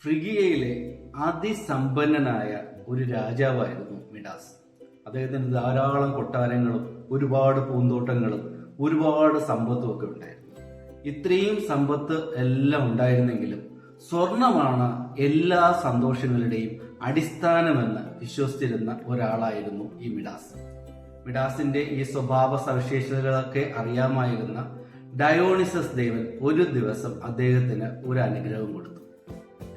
ഫ്രിഗിയയിലെ അതിസമ്പന്നനായ ഒരു രാജാവായിരുന്നു മിഡാസ്. അദ്ദേഹത്തിന് ധാരാളം കൊട്ടാരങ്ങളും ഒരുപാട് പൂന്തോട്ടങ്ങളും ഒരുപാട് സമ്പത്തും ഒക്കെ ഉണ്ടായിരുന്നു. ഇത്രയും സമ്പത്ത് എല്ലാം ഉണ്ടായിരുന്നെങ്കിലും സ്വർണമാണ് എല്ലാ സന്തോഷങ്ങളുടെയും അടിസ്ഥാനമെന്ന് വിശ്വസിച്ചിരുന്ന ഒരാളായിരുന്നു ഈ മിഡാസ്. മിഡാസിന്റെ ഈ സ്വഭാവ സവിശേഷതകളൊക്കെ അറിയാമായിരുന്ന ഡയോണിസസ് ദേവൻ ഒരു ദിവസം അദ്ദേഹത്തിന് ഒരു അനുഗ്രഹം കൊടുത്തു.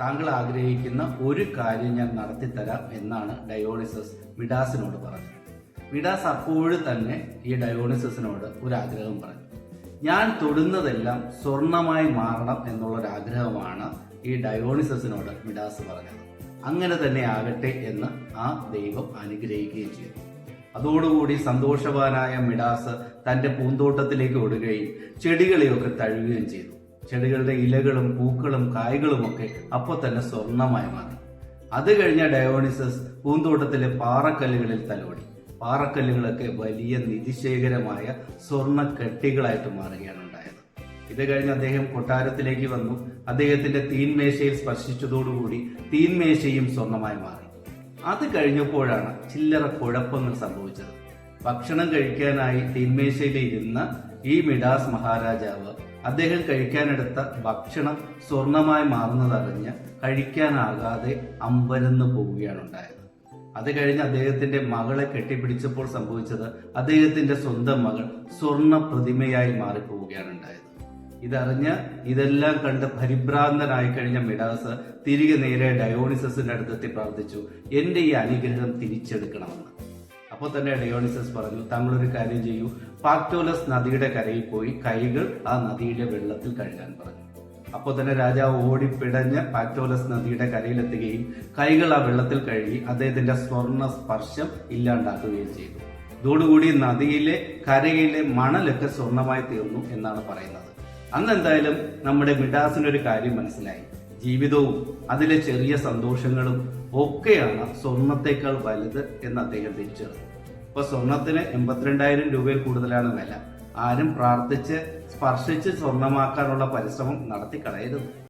താങ്കൾ ആഗ്രഹിക്കുന്ന ഒരു കാര്യം ഞാൻ നടത്തിത്തരാം എന്നാണ് ഡയോണിസസ് മിഡാസിനോട് പറഞ്ഞത്. മിഡാസ് അപ്പോഴും തന്നെ ഈ ഡയോണിസസിനോട് ഒരു ആഗ്രഹം പറഞ്ഞു. ഞാൻ തൊടുന്നതെല്ലാം സ്വർണമായി മാറണം എന്നുള്ളൊരാഗ്രഹമാണ് ഈ ഡയോണിസസിനോട് മിഡാസ് പറഞ്ഞത്. അങ്ങനെ തന്നെ ആകട്ടെ എന്ന് ആ ദൈവം അനുഗ്രഹിക്കുകയും ചെയ്തു. അതോടുകൂടി സന്തോഷവാനായ മിഡാസ് തന്റെ പൂന്തോട്ടത്തിലേക്ക് ഓടുകയും ചെടികളെയൊക്കെ തഴുകുകയും ചെയ്തു. ചെടികളുടെ ഇലകളും പൂക്കളും കായ്കളും ഒക്കെ അപ്പോൾ തന്നെ സ്വർണമായി മാറി. അത് കഴിഞ്ഞ ഡയോണിസസ് പൂന്തോട്ടത്തിലെ പാറക്കല്ലുകളിൽ തലോടി. പാറക്കല്ലുകളൊക്കെ വലിയ നിധിശേഖരമായ സ്വർണ്ണ കെട്ടികളായിട്ട് മാറുകയാണ് ഉണ്ടായത്. ഇത് കഴിഞ്ഞ് അദ്ദേഹം കൊട്ടാരത്തിലേക്ക് വന്നു. അദ്ദേഹത്തിന്റെ തീൻമേശയിൽ സ്പർശിച്ചതോടുകൂടി തീൻമേശയും സ്വർണമായി മാറി. അത് കഴിഞ്ഞപ്പോഴാണ് ചില്ലറ കുഴപ്പങ്ങൾ സംഭവിച്ചത്. ഭക്ഷണം കഴിക്കാനായി തീൻമേശയിൽ ഇരുന്ന ഈ മിഡാസ് മഹാരാജാവ് അദ്ദേഹം കഴിക്കാനെടുത്ത ഭക്ഷണം സ്വർണമായി മാറുന്നതറിഞ്ഞ് കഴിക്കാനാകാതെ അമ്പരന്ന് പോവുകയാണ് ഉണ്ടായത്. അത് കഴിഞ്ഞ് അദ്ദേഹത്തിന്റെ മകളെ കെട്ടിപ്പിടിച്ചപ്പോൾ സംഭവിച്ചത് അദ്ദേഹത്തിന്റെ സ്വന്തം മകൾ സ്വർണ്ണ പ്രതിമയായി മാറിപ്പോവുകയാണ് ഉണ്ടായത്. ഇതറിഞ്ഞ് ഇതെല്ലാം കണ്ട് പരിഭ്രാന്തനായി കഴിഞ്ഞ മിഡാസ് തിരികെ നേരെ ഡയോണിസസിന്റെ അടുത്തെത്തി പ്രാർത്ഥിച്ചു, എന്റെ ഈ അനുഗ്രഹം തിരിച്ചെടുക്കണമെന്ന്. അപ്പോൾ തന്നെ ഡയോണിസസ് പറഞ്ഞു, താങ്കളൊരു കാര്യം ചെയ്യൂ, പാക്ടോലസ് നദിയുടെ കരയിൽ പോയി കൈകൾ ആ നദിയിലെ വെള്ളത്തിൽ കഴുകാൻ പറഞ്ഞു. അപ്പോൾ തന്നെ രാജാവ് ഓടിപ്പിടഞ്ഞ് പാക്ടോലസ് നദിയുടെ കരയിലെത്തുകയും കൈകൾ ആ വെള്ളത്തിൽ കഴുകി അദ്ദേഹത്തിന്റെ സ്വർണ്ണ സ്പർശം ഇല്ലാണ്ടാക്കുകയും ചെയ്തു. ഇതോടുകൂടി നദിയിലെ കരയിലെ മണലൊക്കെ സ്വർണമായി തീർന്നു എന്നാണ് പറയുന്നത്. അന്ന് എന്തായാലും നമ്മുടെ മിഡാസിനൊരു കാര്യം മനസ്സിലായി, ജീവിതവും അതിലെ ചെറിയ സന്തോഷങ്ങളും ഒക്കെയാണ് സ്വർണത്തെക്കാൾ വലുത് എന്ന് അദ്ദേഹം തിരിച്ചറിഞ്ഞു. ഇപ്പൊ സ്വർണത്തിന് 82,000 രൂപയിൽ കൂടുതലാണ് വില. ആരും പ്രാർത്ഥിച്ച് സ്പർശിച്ച് സ്വർണമാക്കാനുള്ള പരിശ്രമം നടത്തി കളയരുത്.